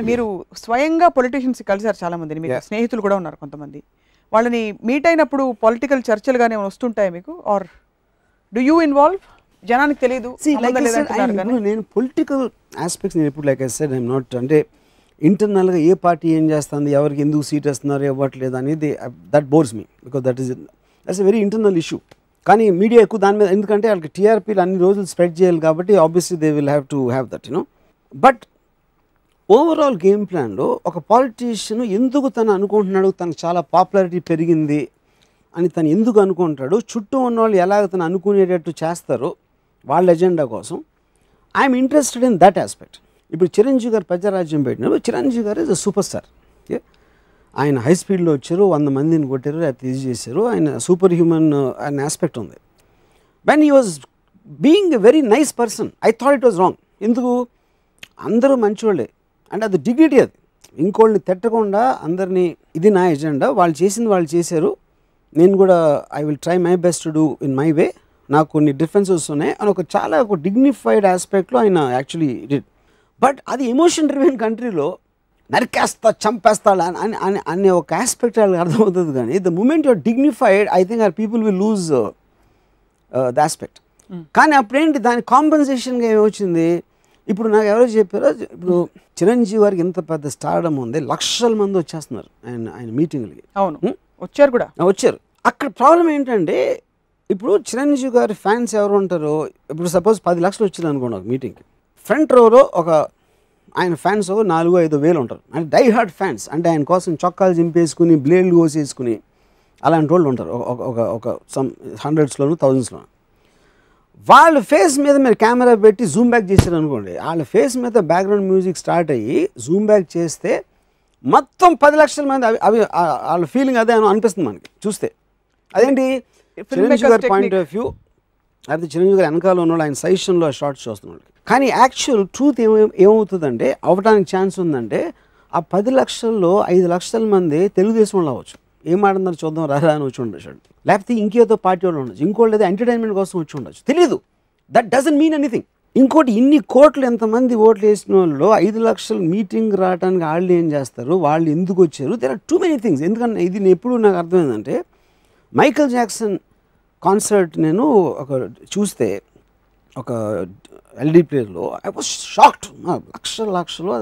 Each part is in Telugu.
మీరు స్వయంగా పొలిటీషియన్స్ కలిసారు చాలా మందిని, మీకు స్నేహితులు కూడా ఉన్నారు కొంతమంది. వాళ్ళని మీట్ అయినప్పుడు పొలిటికల్ చర్చలు గానే వస్తుంటాయి మీకు, ఆర్ డు యూ ఇన్వాల్వ్? జనానికి తెలియదు. నేను పొలిటికల్ ఆస్పెక్ట్స్ నేను ఎప్పుడు like I said I'm not, అంటే ఇంటర్నల్గా ఏ పార్టీ ఏం చేస్తుంది, ఎవరికి ఎందుకు సీట్ వస్తున్నారు ఇవ్వట్లేదు అనేది that bores me, because that's a very internal issue. కానీ మీడియా ఎక్కువ దాని మీద, ఎందుకంటే వాళ్ళకి టీఆర్పీలు అన్ని రోజులు స్ప్రెడ్ చేయాలి కాబట్టి obviously they will have to have that you know. But overall game ప్లాన్లో ఒక పాలిటీషియన్ ఎందుకు తను అనుకుంటున్నాడు, తనకు చాలా పాపులారిటీ పెరిగింది అని తను ఎందుకు అనుకుంటాడు, చుట్టూ ఉన్న వాళ్ళు ఎలాగ తను అనుకునేటట్టు చేస్తారో వాళ్ళ ఎజెండా కోసం, I'm interested in that aspect. ఇప్పుడు చిరంజీవి గారు ప్రజారాజ్యం పెట్టినప్పుడు చిరంజీవి గారు ఇస్ అ సూపర్ స్టార్. ఆయన హై స్పీడ్లో వచ్చారు, 100 మందిని కొట్టారు, అది ఇది చేశారు, ఆయన సూపర్ హ్యూమన్ అనే ఆస్పెక్ట్ ఉంది. When he was being a very nice person, I thought it was wrong. ఎందుకు? అందరూ మంచివాళ్ళే, అంటే అది డిగ్నిటీ, అది ఇంకోళ్ళని తిట్టకుండా అందరినీ, ఇది నా ఎజెండా, వాళ్ళు చేసింది వాళ్ళు చేశారు, నేను కూడా I will try my best to do in my way, నాకు కొన్ని డిఫరెన్సెస్ ఉన్నాయి అని ఒక చాలా ఒక డిగ్నిఫైడ్ ఆస్పెక్ట్లో ఆయన యాక్చువల్లీ డిడ్. బట్ అది ఎమోషన్ డ్రివెన్ కంట్రీలో నరికేస్తా చంపేస్తా అనే ఒక ఆస్పెక్ట్ వాళ్ళకి అర్థమవుతుంది. కానీ the moment you're dignified, I think or people will lose the aspect. కానీ అప్పుడేంటి, దాని కాంపెన్సేషన్గా ఏమొచ్చింది, ఇప్పుడు నాకు ఎవరో చెప్పారో, ఇప్పుడు చిరంజీవి గారికి ఇంత పెద్ద స్టార్డమ్ ఉంది, లక్షల మంది వచ్చేస్తున్నారు ఆయన మీటింగ్లకి. అవును, వచ్చారు కూడా, వచ్చారు. అక్కడ ప్రాబ్లం ఏంటంటే, ఇప్పుడు చిరంజీవి గారి ఫ్యాన్స్ ఎవరు ఉంటారో, ఇప్పుడు సపోజ్ 10 లక్షలు వచ్చారు అనుకోండి ఒక మీటింగ్కి, ఫ్రంట్ రోలో ఒక ఆయన ఫ్యాన్స్ 4-5 వేలు ఉంటారు, అంటే డై హార్డ్ ఫ్యాన్స్, అంటే ఆయన కోసం చొక్కాలు చింపేసుకుని బ్లేడ్లు కోసేసుకుని అలాంటి వాళ్ళు ఉంటారు, ఒక సమ్ 100స్లోనూ 1000స్లోనూ. వాళ్ళ ఫేస్ మీద మీరు కెమెరా పెట్టి జూమ్ బ్యాక్ చేశారు అనుకోండి, వాళ్ళ ఫేస్ మీద బ్యాక్గ్రౌండ్ మ్యూజిక్ స్టార్ట్ అయ్యి జూమ్ బ్యాక్ చేస్తే మొత్తం 10 లక్షల మంది అవి వాళ్ళ ఫీలింగ్ అదే అనిపిస్తుంది మనకి చూస్తే. అదేంటి చిరంజీవి గారి పాయింట్ ఆఫ్ వ్యూ, అయితే చిరంజీవి గారి వెనకాల ఉన్నవాళ్ళు ఆయన సజెషన్లో షార్ట్స్ చూస్తున్నాడు. కానీ యాక్చువల్ ట్రూత్ ఏమవుతుందంటే, అవ్వడానికి ఛాన్స్ ఉందంటే, ఆ 10 లక్షల్లో 5 లక్షల మంది తెలుగుదేశం వాళ్ళు అవ్వచ్చు, ఏం ఆడుతున్నారు చూద్దాం రారా అని వచ్చి ఉండొచ్చు, లేకపోతే ఇంకేదో పార్టీ వాళ్ళు ఉండొచ్చు, ఇంకోటి ఏదో ఎంటర్టైన్మెంట్ కోసం వచ్చి ఉండొచ్చు, తెలీదు. That doesn't mean anything. ఇంకోటి, ఇన్ని కోట్లు ఎంతమంది ఓట్లు వేసిన వాళ్ళు 5 లక్షల మీటింగ్ రావడానికి వాళ్ళు ఏం చేస్తారు, వాళ్ళు ఎందుకు వచ్చారు, there are too many things. ఎందుకంటే ఇది ఎప్పుడు నాకు అర్థమైందంటే, మైకేల్ జాక్సన్ కాన్సర్ట్ నేను చూస్తే ఒక ఎల్డీ ప్లేయర్లో, ఐ వాజ్ షాక్డ్. లక్షలు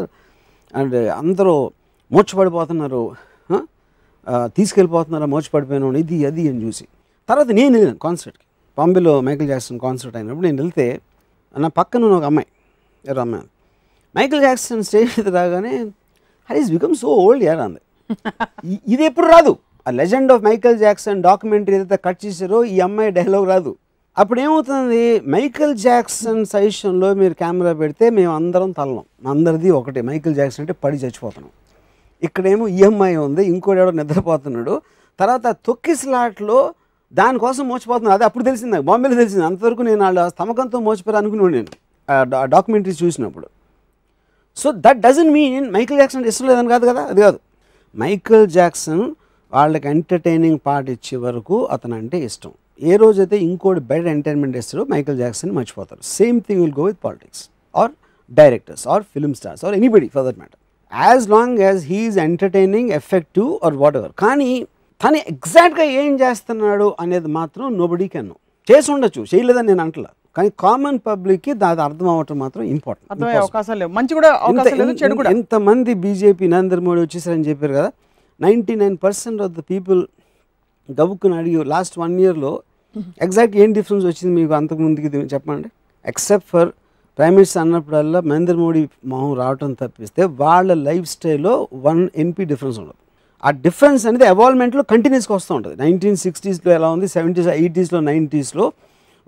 అండ్ అందరూ మోర్చపడిపోతున్నారు, తీసుకెళ్ళిపోతున్నారు మోర్చపడిపోయిన ఇది అది అని చూసి. తర్వాత నేను వెళ్ళాను కాన్సర్ట్కి, బాంబేలో మైకేల్ జాక్సన్ కాన్సర్ట్ అయినప్పుడు నేను వెళ్తే, నా పక్కన ఒక అమ్మాయి, ఎవరు అమ్మాయి, మైకేల్ జాక్సన్ స్టేజ్ మీద రాగానే her is become so old యార్ అంది. ఇది ఎప్పుడు రాదు, ఆ legend of Michael Jackson documentary ఏదైతే కట్ చేశారో ఈ అమ్మాయి డైలాగ్ రాదు. అప్పుడు ఏమవుతుంది, మైకేల్ జాక్సన్ సజెషన్లో మీరు కెమెరా పెడితే మేము అందరం తల్లం, అందరిది ఒకటే, మైకేల్ జాక్సన్ అంటే పడి చచ్చిపోతున్నాం. ఇక్కడేమో ఈఎంఐ ఉంది, ఇంకోటి ఎవడో నిద్రపోతున్నాడు, తర్వాత తొక్కిస్లాట్లో దానికోసం మోసపోతున్నాడు. అది అప్పుడు తెలిసింది నాకు, బాంబేలో తెలిసింది. అంతవరకు నేను వాళ్ళ స్తమకంతో మోసపోయారు అనుకున్నాను నేను డాక్యుమెంటరీ చూసినప్పుడు. So that doesn't mean Michael Jackson ఇష్టం లేదని కాదు కదా, అది కాదు. మైకేల్ జాక్సన్ వాళ్ళకి ఎంటర్టైనింగ్ పార్ట్ ఇచ్చే వరకు అతను అంటే ఇష్టం. ఏ రోజైతే ఇంకోటి బెటర్ ఎంటర్టైన్మెంట్ ఇస్తారో మైకేల్ జాక్సన్ మర్చిపోతారు. Same thing will go with politics or directors or film stars or anybody for that matter, as long as he is entertaining, effective or whatever. కానీ తను ఎగ్జాక్ట్గా ఏం చేస్తున్నాడు అనేది మాత్రం నోబడీ కెన్ నో. చేసి ఉండొచ్చు, చేయలేదని నేను అంటలా, కానీ కామన్ పబ్లిక్కి దాని అర్థం అవ్వటం మాత్రం ఇంపార్టెంట్. ఎంతమంది బీజేపీ నరేంద్ర మోడీ వచ్చేసారని చెప్పారు కదా, 99% ఆఫ్ ద పీపుల్ గబుక్కుని అడిగి లాస్ట్ 1 yearలో ఎగ్జాక్ట్ ఏం డిఫరెన్స్ వచ్చింది మీకు అంతకుముందుకి చెప్పండి. ఎక్సెప్ట్ ఫర్ ప్రైమ్ మినిస్టర్ అన్నప్పుడల్లా నరేంద్ర మోడీ మొహం రావటం తప్పిస్తే వాళ్ళ లైఫ్ స్టైల్లో 1 MP డిఫరెన్స్ ఉండదు. ఆ డిఫరెన్స్ అనేది ఎవాల్వ్మెంట్లో కంటిన్యూస్గా వస్తూ ఉంటుంది. 1960sలో ఎలా ఉంది, 70s, 80sలో, 90sలో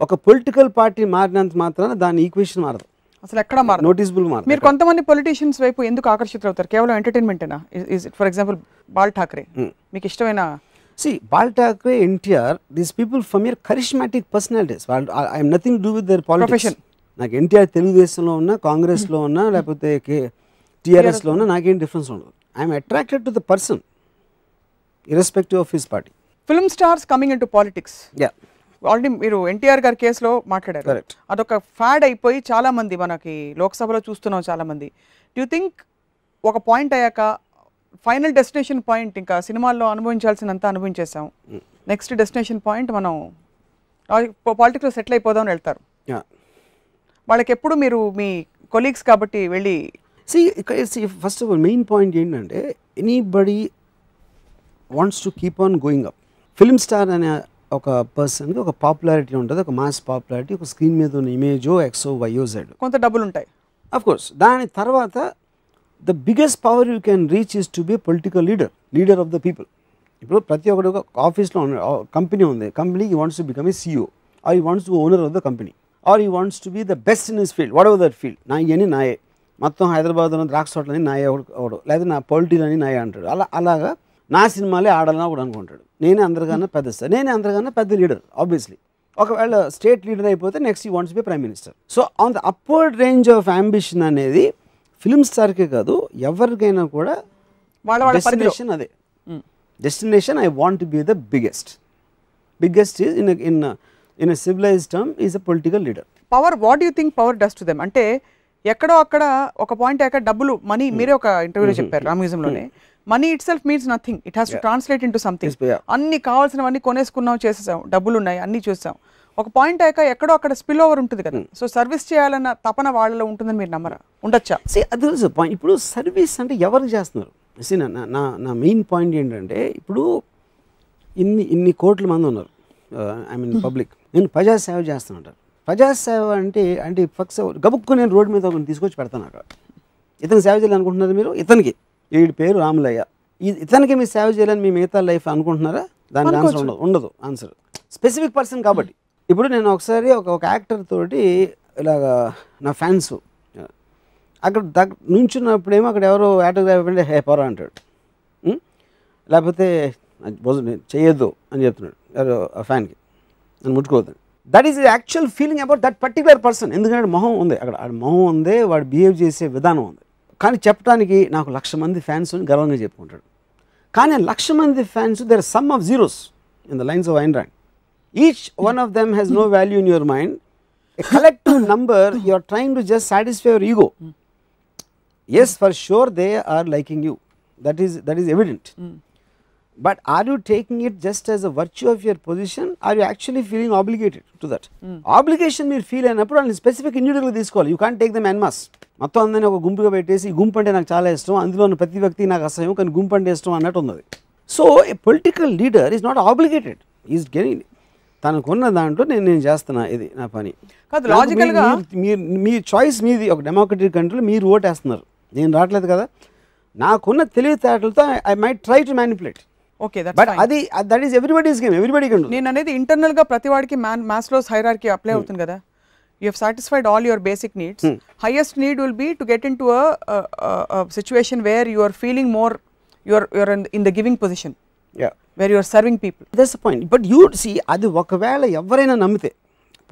ఒక పొలిటికల్ పార్టీ మారినంత మాత్రాన దాని ఈక్వేషన్ మారదు, అసలు ఎక్కడ మారదు, నోటీసబుల్ మారదు. మీరు కొంతమంది పొలిటీషియన్స్ వైపు ఎందుకు ఆకర్షితులవుతారు? కేవలం ఎంటర్టైన్మెంటేనా? ఫర్ ఎగ్జాంపుల్ బాల్ ఠాక్రే మీకు ఇష్టమైన? See, Bal Thackeray, NTR, these people from your charismatic personalities. I am nothing to do with their politics. Profession. నాకు ఎన్టీఆర్ తెలుగుదేశంలో ఉన్నా, కాంగ్రెస్లో ఉన్నా, లేకపోతే టీఆర్ఎస్లో ఉన్నా నాకేం డిఫరెన్స్ ఉండదు. I'm attracted to the person irrespective of his party. Film stars coming in to politics, already మీరు ఎన్టీఆర్ గారి కేసులో మాట్లాడారు. Correct. అదొక ఫ్యాడ్ అయిపోయి చాలా మంది మనకి లోక్సభలో చూస్తున్నాం చాలా మంది. డూ థింక్ ఒక పాయింట్ అయ్యాక ఫైనల్ డెస్టినేషన్ పాయింట్ ఇంకా సినిమాల్లో అనుభవించాల్సినంత అనుభవించేసాం, నెక్స్ట్ డెస్టినేషన్ పాయింట్ మనం పాలిటిక్స్లో సెటిల్ అయిపోదామని వెళ్తారు. Yeah. వాళ్ళకి ఎప్పుడు మీరు మీ కొలీగ్స్ కాబట్టి వెళ్ళి See, first of all, main point ఏంటంటే anybody wants to keep on going up. Film star అనే ఒక పర్సన్కి ఒక పాపులారిటీ ఉంటుంది, ఒక మాస్ పాపులారిటీ, ఒక స్క్రీన్ మీద ఉన్న ఇమేజో ఎక్సో వైయో జెడ్, కొంత డబ్బులు ఉంటాయి. అఫ్ కోర్స్ దాని తర్వాత the biggest power you can reach is to be political leader of the people. ఇప్పుడు ప్రతి ఒక్కరు ఒక ఆఫీస్లో కంపెనీ ఉంది, కంపెనీకి wants to become a CEO, or he wants to owner of the company, or he wants to be the best in his field, whatever that field. నా ఇవన్నీ నాయే, మొత్తం హైదరాబాద్లో ద్రాక్ష తోటలని నాయే ఒకడు, లేదా నా పొలిటీలని నాయే అంటాడు. అలాగా నా సినిమాలే ఆడాలని కూడా అనుకుంటాడు. నేనే అందరికన్నా పెద్ద స్టార్, నేనే అందరికన్నా పెద్ద లీడర్. ఆబ్వియస్లీ ఒకవేళ స్టేట్ లీడర్ అయిపోతే నెక్స్ట్ ఈ wants B prime minister. So on the upward range of ambition అనేది ఫిల్మ్ స్టార్కే కాదు ఎవరికైనా కూడా డెస్టినేషన్ అదే. Destination I want to be the biggest is in a civilised term is a political leader. Power, what you think power does to them? అంటే ఎక్కడో అక్కడ ఒక పాయింట్ అయ్యాక డబ్బులు, మనీ, మీరే ఒక ఇంటర్వ్యూలో చెప్పారు రామ్యూజియంలోనే, money itself means nothing, it has to translate into something. అన్ని కావాల్సినవన్నీ కొనేసుకున్నాం, చేసేసాం, డబ్బులు ఉన్నాయి, అన్నీ చూసాం. ఒక పాయింట్ అయ్యాక ఎక్కడో అక్కడ స్పిల్ ఓవర్ ఉంటుంది కదా. సో సర్వీస్ చేయాలన్న తపన వాళ్ళలో ఉంటుందని మీరు నమ్మరా? ఉండొచ్చా? అది పాయింట్. ఇప్పుడు సర్వీస్ అంటే ఎవరు చేస్తున్నారు? నా మెయిన్ పాయింట్ ఏంటంటే ఇప్పుడు ఇన్ని కోట్ల మంది ఉన్నారు, ఐ మీన్ పబ్లిక్, నేను ప్రజాసేవ చేస్తానంటారు. ప్రజాసేవ అంటే ఫక్స్ గబుక్కు నేను రోడ్డు మీద ఒకరిని తీసుకొచ్చి పెడతాను అక్కడ. ఇతనికి సేవ చేయాలనుకుంటున్నారు మీరు? ఇతనికి వీడి పేరు రాములయ్య, ఇతనికి మీరు సేవ చేయాలని మీ మిగతా లైఫ్ అనుకుంటున్నారా? దానికి ఆన్సర్ ఉండదు. ఆన్సర్ స్పెసిఫిక్ పర్సన్ కాబట్టి. ఇప్పుడు నేను ఒకసారి ఒక యాక్టర్ తోటి ఇలాగా నా ఫ్యాన్స్ అక్కడ నుంచున్నప్పుడేమో అక్కడ ఎవరో ఆటోగ్రాఫ్ అంటే హే పొరా అంటాడు, లేకపోతే చేయొద్దు అని చెప్తున్నాడు ఎవరో ఆ ఫ్యాన్కి, నన్ను ముట్టుకోవద్దని. That is actual feeling about that particular person. ఎందుకంటే మొహం ఉంది అక్కడ, ఆడ మొహం ఉంది, వాడు బిహేవ్ చేసే విధానం ఉంది. కానీ చెప్పడానికి నాకు 1,00,000 మంది ఫ్యాన్స్ అని గర్వంగా చెప్పుకుంటాడు. కానీ 1,00,000 మంది fans there some of zeros in the lines of Ayn Rand. Each one of them has no value in your mind. A collective number, you are trying to just satisfy your ego. Yes, for sure they are liking you. That is evident. But are you taking it just as a virtue of your position? Are you actually feeling obligated to that? Obligation మీరు ఫీల్ అయినప్పుడు వాళ్ళని స్పెసిఫిక్ ఇండివిజువల్గా తీసుకోవాలి. You can't take them en masse. మొత్తం అందరినీ ఒక గుంపుగా పెట్టేసి ఈ గుంపు అంటే నాకు చాలా ఇష్టం, అందులో ఉన్న ప్రతి వ్యక్తి నాకు అసహ్యం, కానీ గుంపు అంటే ఇష్టం అన్నట్టు ఉన్నది. So A political leader is not obligated, is getting తనకున్న దాంట్లో నేను చేస్తున్నా, ఇది నా పని. లాజికల్గా మీ చాయిస్ మీది. ఒక డెమోక్రటిక్ కంట్రీలో మీరు ఓటేస్తున్నారు, నేను రావట్లేదు కదా. నాకున్న తెలివితేటలతో I might try to manipulate. Okay, but that is everybody's game, everybody can do. నేను అనేది ఇంటర్నల్ గా ప్రతి వాడికి మాస్లోస్ హైరార్కీ అప్లై అవుతుంది కదా. You have satisfied all your basic needs. Highest need will be to get in to a situation where you are feeling more, you are in the giving position, where you are serving people. That's the point. But you see, అది ఒకవేళ ఎవరైనా నమ్మితే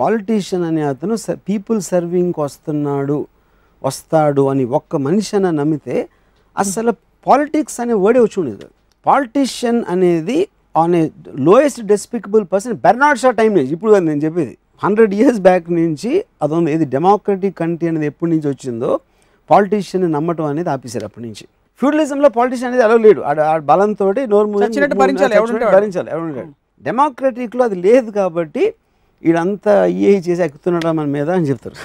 పాలిటీషియన్ అనే అతను పీపుల్ సర్వింగ్కి వస్తాడు అని ఒక్క మనిషి అని నమ్మితే అసలు పాలిటిక్స్ అనే వర్డే వచ్చి ఉండేది. పాలిటీషియన్ అనేది on a lowest despicable person Bernard Shaw time నుంచి, ఇప్పుడు నేను చెప్పేది 100 years బ్యాక్ నుంచి అదొంది. ఇది డెమోక్రటిక్ కంట్రీ అనేది ఎప్పటి నుంచి వచ్చిందో పాలిటీషియన్ నమ్మటం అనేది ఆపేశారు అప్పటి నుంచి. ఫ్యూడలిజంలో పాలిటీషియన్ అనేది అలా లేడు, ఆ బలంతో నోరు భరించాలి. డెమోక్రటిక్లో అది లేదు కాబట్టి వీడంతా చేసి ఎక్కుతున్నాడా మన మీద అని చెప్తారు.